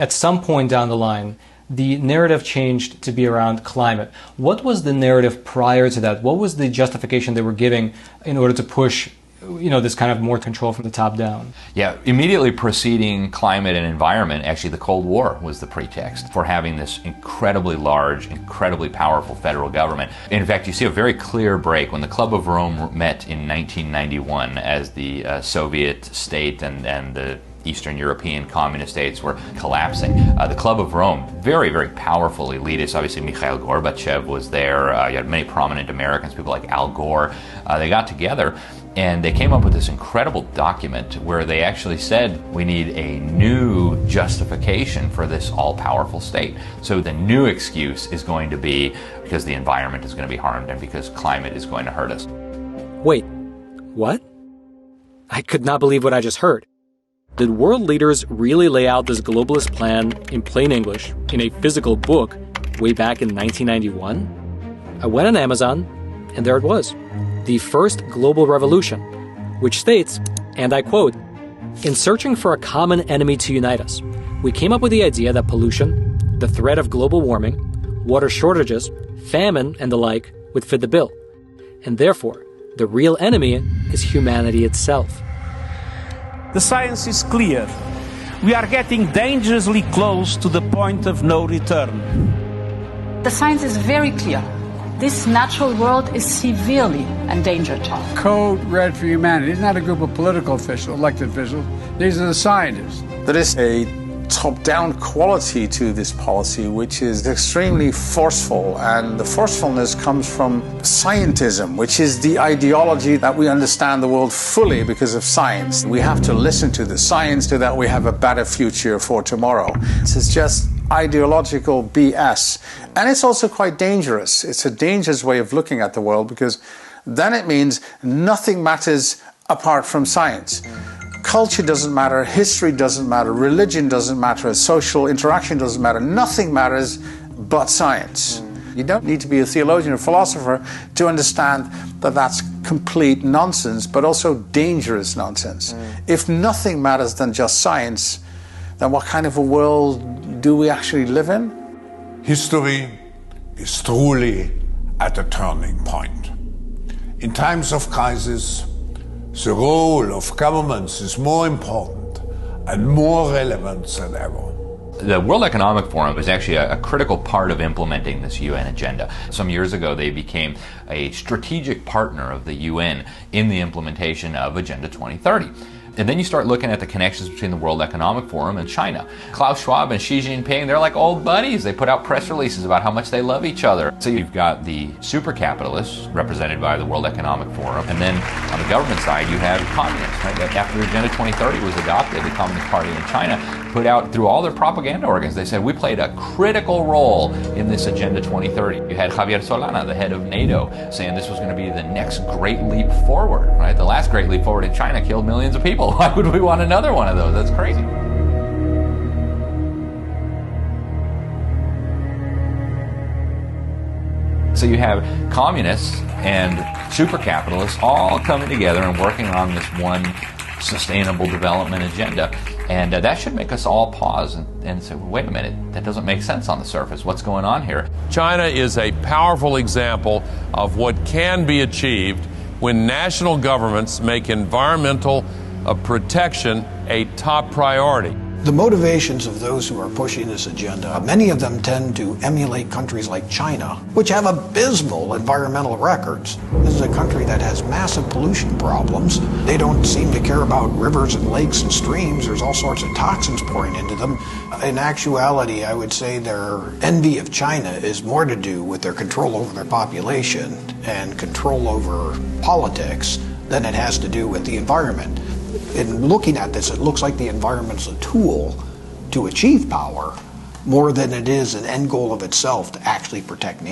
At some point down the line, the narrative changed to be around climate. What was the narrative prior to that? What was the justification they were giving in order to push, this kind of more control from the top down? Yeah, immediately preceding climate and environment, actually the Cold War was the pretext for having this incredibly large, incredibly powerful federal government. In fact, you see a very clear break when the Club of Rome met in 1991 as the Soviet state and the Eastern European communist states were collapsing. The Club of Rome, very, very powerful elitists. Obviously, Mikhail Gorbachev was there. You had many prominent Americans, people like Al Gore. They got together and they came up with this incredible document where they actually said we need a new justification for this all-powerful state. So the new excuse is going to be because the environment is going to be harmed and because climate is going to hurt us. Wait, what? I could not believe what I just heard. Did world leaders really lay out this globalist plan in plain English in a physical book way back in 1991? I went on Amazon, and there it was. The First Global Revolution, which states, and I quote, "In searching for a common enemy to unite us, we came up with the idea that pollution, the threat of global warming, water shortages, famine, and the like would fit the bill. And therefore, the real enemy is humanity itself." The science is clear. We are getting dangerously close to the point of no return. The science is very clear. This natural world is severely endangered. Code Red for Humanity is not a group of political officials, elected officials. These are the scientists. There is a top-down quality to this policy which is extremely forceful, and the forcefulness comes from scientism, which is the ideology that we understand the world fully because of science. We have to listen to the science so that we have a better future for tomorrow. This is just ideological BS, and it's also quite dangerous. It's a dangerous way of looking at the world because then it means nothing matters apart from science. Culture doesn't matter, history doesn't matter, religion doesn't matter, social interaction doesn't matter, nothing matters but science. You don't need to be a theologian or philosopher to understand that that's complete nonsense, but also dangerous nonsense. If nothing matters than just science, then what kind of a world do we actually live in? History is truly at a turning point. In times of crisis, the role of governments is more important and more relevant than ever. The World Economic Forum is actually a critical part of implementing this UN agenda. Some years ago, they became a strategic partner of the UN in the implementation of Agenda 2030. And then you start looking at the connections between the World Economic Forum and China. Klaus Schwab and Xi Jinping, they're like old buddies. They put out press releases about how much they love each other. So you've got the super capitalists represented by the World Economic Forum. And then on the government side, you have communists. Right? After Agenda 2030 was adopted, the Communist Party in China put out through all their propaganda organs, they said, we played a critical role in this Agenda 2030. You had Javier Solana, the head of NATO, saying this was going to be the next great leap forward. Right? The last great leap forward in China killed millions of people. Why would we want another one of those? That's crazy. So you have communists and super capitalists all coming together and working on this one sustainable development agenda. And that should make us all pause and say, wait a minute, that doesn't make sense on the surface. What's going on here? China is a powerful example of what can be achieved when national governments make environmental protection a top priority. The motivations of those who are pushing this agenda, many of them tend to emulate countries like China, which have abysmal environmental records. This is a country that has massive pollution problems. They don't seem to care about rivers and lakes and streams. There's all sorts of toxins pouring into them. In actuality, I would say their envy of China is more to do with their control over their population and control over politics than it has to do with the environment. In looking at this, it looks like the environment's a tool to achieve power more than it is an end goal of itself to actually protect nature.